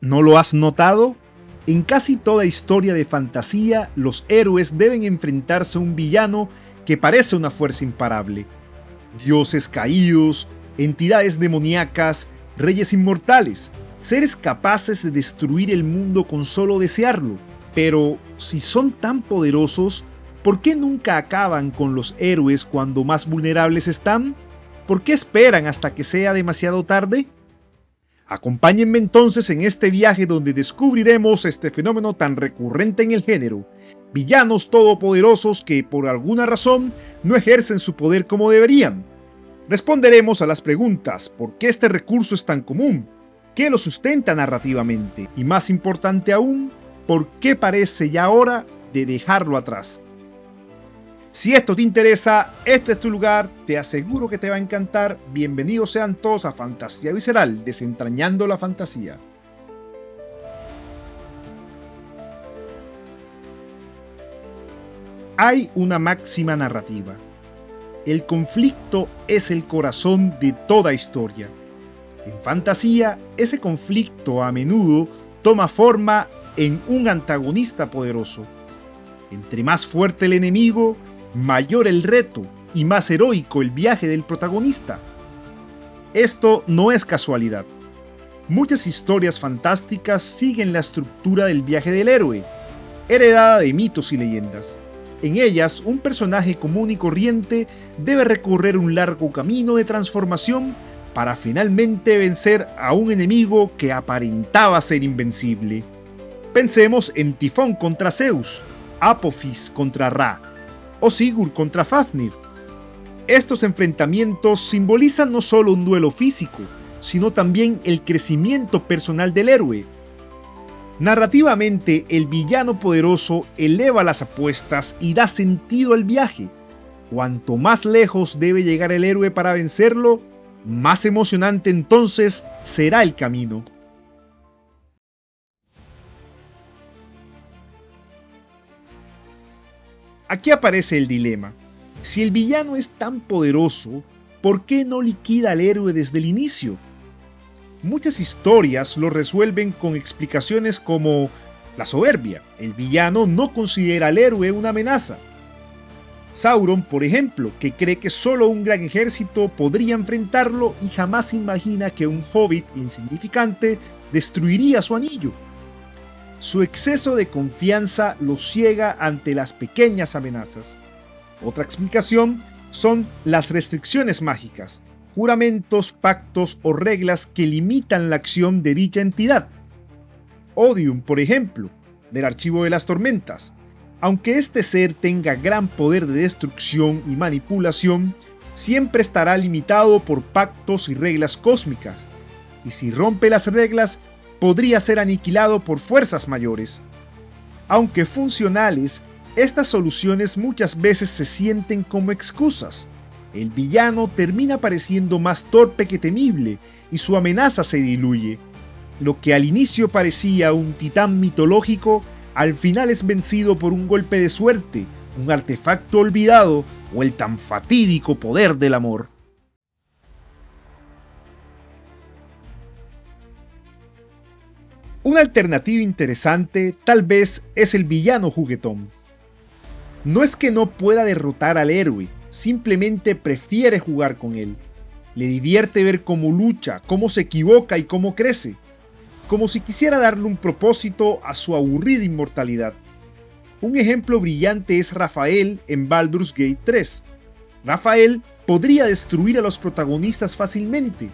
¿No lo has notado? En casi toda historia de fantasía, los héroes deben enfrentarse a un villano que parece una fuerza imparable. Dioses caídos, entidades demoníacas, reyes inmortales, seres capaces de destruir el mundo con solo desearlo. Pero, si son tan poderosos, ¿por qué nunca acaban con los héroes cuando más vulnerables están? ¿Por qué esperan hasta que sea demasiado tarde? Acompáñenme entonces en este viaje donde descubriremos este fenómeno tan recurrente en el género: villanos todopoderosos que por alguna razón no ejercen su poder como deberían. Responderemos a las preguntas: ¿por qué este recurso es tan común? ¿Qué lo sustenta narrativamente? Y más importante aún, ¿por qué parece ya hora de dejarlo atrás? Si esto te interesa, este es tu lugar, te aseguro que te va a encantar. Bienvenidos sean todos a Fantasía Visceral, desentrañando la fantasía. Hay una máxima narrativa: el conflicto es el corazón de toda historia. En fantasía, ese conflicto a menudo toma forma en un antagonista poderoso. Entre más fuerte el enemigo, mayor el reto y más heroico el viaje del protagonista. Esto no es casualidad. Muchas historias fantásticas siguen la estructura del viaje del héroe, heredada de mitos y leyendas. En ellas, un personaje común y corriente debe recorrer un largo camino de transformación para finalmente vencer a un enemigo que aparentaba ser invencible. Pensemos en Tifón contra Zeus, Apophis contra Ra, o Sigurd contra Fafnir. Estos enfrentamientos simbolizan no solo un duelo físico, sino también el crecimiento personal del héroe. Narrativamente, el villano poderoso eleva las apuestas y da sentido al viaje. Cuanto más lejos debe llegar el héroe para vencerlo, más emocionante entonces será el camino. Aquí aparece el dilema. Si el villano es tan poderoso, ¿por qué no liquida al héroe desde el inicio? Muchas historias lo resuelven con explicaciones como la soberbia. El villano no considera al héroe una amenaza. Sauron, por ejemplo, que cree que solo un gran ejército podría enfrentarlo y jamás imagina que un hobbit insignificante destruiría su anillo. Su exceso de confianza lo ciega ante las pequeñas amenazas. Otra explicación son las restricciones mágicas, juramentos, pactos o reglas que limitan la acción de dicha entidad. Odium, por ejemplo, del Archivo de las Tormentas. Aunque este ser tenga gran poder de destrucción y manipulación, siempre estará limitado por pactos y reglas cósmicas, y si rompe las reglas, podría ser aniquilado por fuerzas mayores. Aunque funcionales, estas soluciones muchas veces se sienten como excusas. El villano termina pareciendo más torpe que temible y su amenaza se diluye. Lo que al inicio parecía un titán mitológico, al final es vencido por un golpe de suerte, un artefacto olvidado o el tan fatídico poder del amor. Una alternativa interesante tal vez es el villano juguetón. No es que no pueda derrotar al héroe, simplemente prefiere jugar con él. Le divierte ver cómo lucha, cómo se equivoca y cómo crece, como si quisiera darle un propósito a su aburrida inmortalidad. Un ejemplo brillante es Rafael en Baldur's Gate 3. Rafael podría destruir a los protagonistas fácilmente,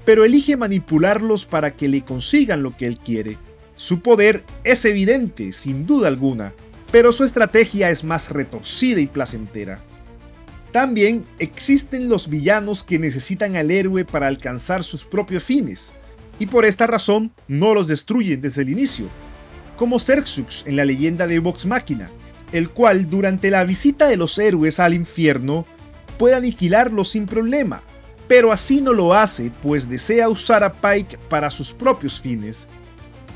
pero elige manipularlos para que le consigan lo que él quiere. Su poder es evidente, sin duda alguna, pero su estrategia es más retorcida y placentera. También existen los villanos que necesitan al héroe para alcanzar sus propios fines, y por esta razón no los destruyen desde el inicio, como Xerxes en la leyenda de Vox Machina, el cual durante la visita de los héroes al infierno puede aniquilarlos sin problema, pero así no lo hace pues desea usar a Pike para sus propios fines.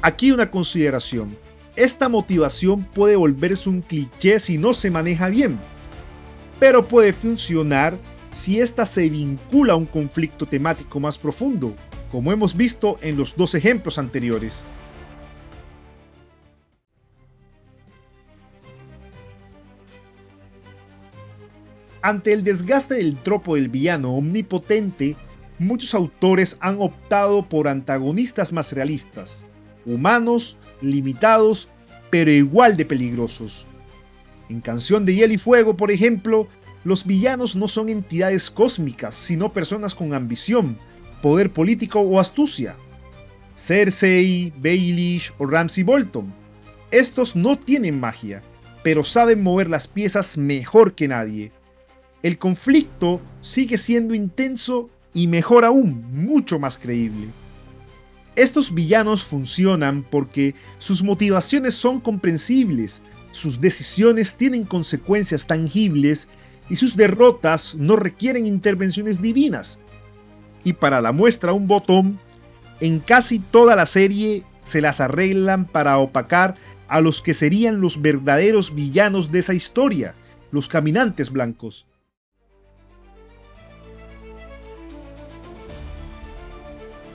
Aquí una consideración: esta motivación puede volverse un cliché si no se maneja bien, pero puede funcionar si ésta se vincula a un conflicto temático más profundo, como hemos visto en los dos ejemplos anteriores. Ante el desgaste del tropo del villano omnipotente, muchos autores han optado por antagonistas más realistas, humanos, limitados, pero igual de peligrosos. En Canción de Hielo y Fuego, por ejemplo, los villanos no son entidades cósmicas, sino personas con ambición, poder político o astucia. Cersei, Baelish o Ramsay Bolton. Estos no tienen magia, pero saben mover las piezas mejor que nadie. El conflicto sigue siendo intenso y, mejor aún, mucho más creíble. Estos villanos funcionan porque sus motivaciones son comprensibles, sus decisiones tienen consecuencias tangibles y sus derrotas no requieren intervenciones divinas. Y para la muestra un botón, en casi toda la serie se las arreglan para opacar a los que serían los verdaderos villanos de esa historia, los caminantes blancos.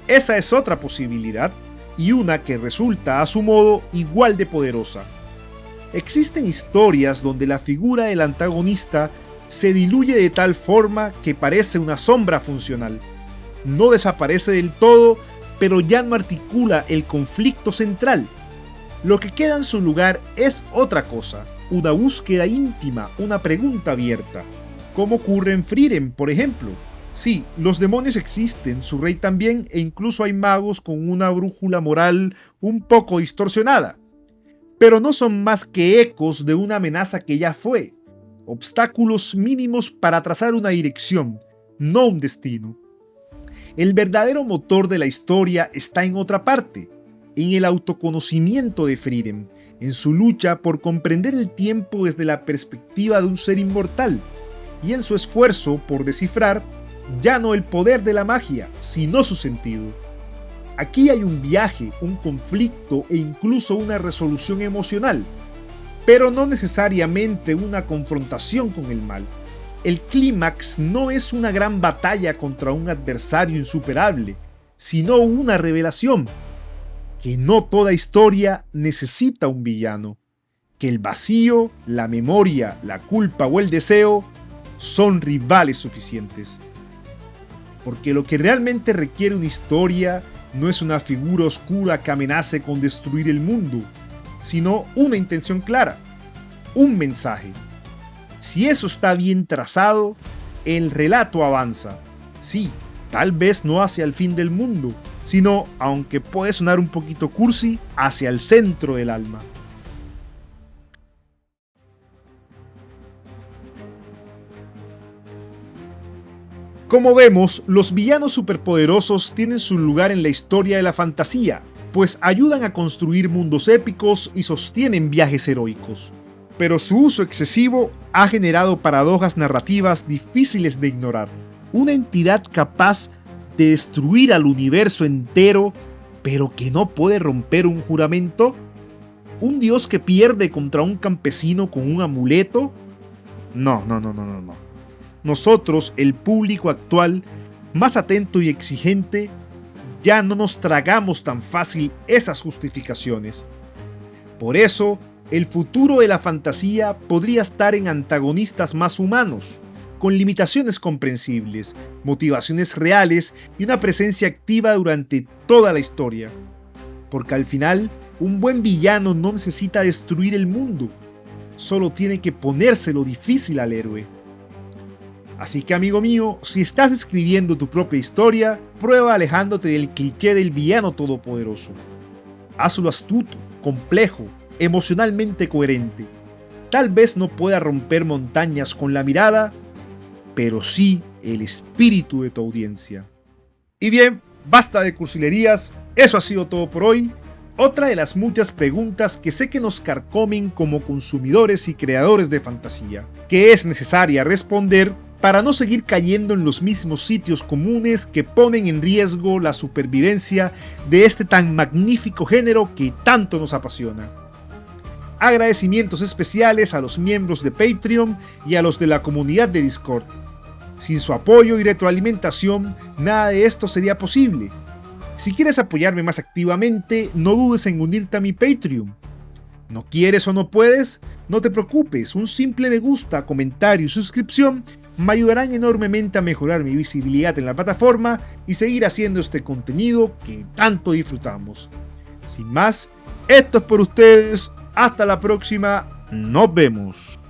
Esa es otra posibilidad, y una que resulta a su modo igual de poderosa. Existen historias donde la figura del antagonista se diluye de tal forma que parece una sombra funcional. No desaparece del todo, pero ya no articula el conflicto central. Lo que queda en su lugar es otra cosa, una búsqueda íntima, una pregunta abierta, como ocurre en Frieren, por ejemplo. Sí, los demonios existen, su rey también, e incluso hay magos con una brújula moral un poco distorsionada. Pero no son más que ecos de una amenaza que ya fue, obstáculos mínimos para trazar una dirección, no un destino. El verdadero motor de la historia está en otra parte, en el autoconocimiento de Frieren, en su lucha por comprender el tiempo desde la perspectiva de un ser inmortal, y en su esfuerzo por descifrar ya no el poder de la magia, sino su sentido. Aquí hay un viaje, un conflicto e incluso una resolución emocional, pero no necesariamente una confrontación con el mal. El clímax no es una gran batalla contra un adversario insuperable, sino una revelación, que no toda historia necesita un villano, que el vacío, la memoria, la culpa o el deseo son rivales suficientes. Porque lo que realmente requiere una historia no es una figura oscura que amenace con destruir el mundo, sino una intención clara, un mensaje. Si eso está bien trazado, el relato avanza. Sí, tal vez no hacia el fin del mundo, sino, aunque puede sonar un poquito cursi, hacia el centro del alma. Como vemos, los villanos superpoderosos tienen su lugar en la historia de la fantasía, pues ayudan a construir mundos épicos y sostienen viajes heroicos. Pero su uso excesivo ha generado paradojas narrativas difíciles de ignorar. Una entidad capaz de destruir al universo entero, pero que no puede romper un juramento. ¿Un dios que pierde contra un campesino con un amuleto? No. Nosotros, el público actual, más atento y exigente, ya no nos tragamos tan fácil esas justificaciones. Por eso, el futuro de la fantasía podría estar en antagonistas más humanos, con limitaciones comprensibles, motivaciones reales y una presencia activa durante toda la historia. Porque al final, un buen villano no necesita destruir el mundo, solo tiene que ponérselo difícil al héroe. Así que, amigo mío, si estás escribiendo tu propia historia, prueba alejándote del cliché del villano todopoderoso. Hazlo astuto, complejo, emocionalmente coherente. Tal vez no pueda romper montañas con la mirada, pero sí el espíritu de tu audiencia. Y bien, basta de cursilerías, eso ha sido todo por hoy. Otra de las muchas preguntas que sé que nos carcomen como consumidores y creadores de fantasía, que es necesaria responder para no seguir cayendo en los mismos sitios comunes que ponen en riesgo la supervivencia de este tan magnífico género que tanto nos apasiona. Agradecimientos especiales a los miembros de Patreon y a los de la comunidad de Discord. Sin su apoyo y retroalimentación, nada de esto sería posible. Si quieres apoyarme más activamente, no dudes en unirte a mi Patreon. ¿No quieres o no puedes? No te preocupes, un simple me gusta, comentario y suscripción me ayudarán enormemente a mejorar mi visibilidad en la plataforma y seguir haciendo este contenido que tanto disfrutamos. Sin más, esto es por ustedes. Hasta la próxima. Nos vemos.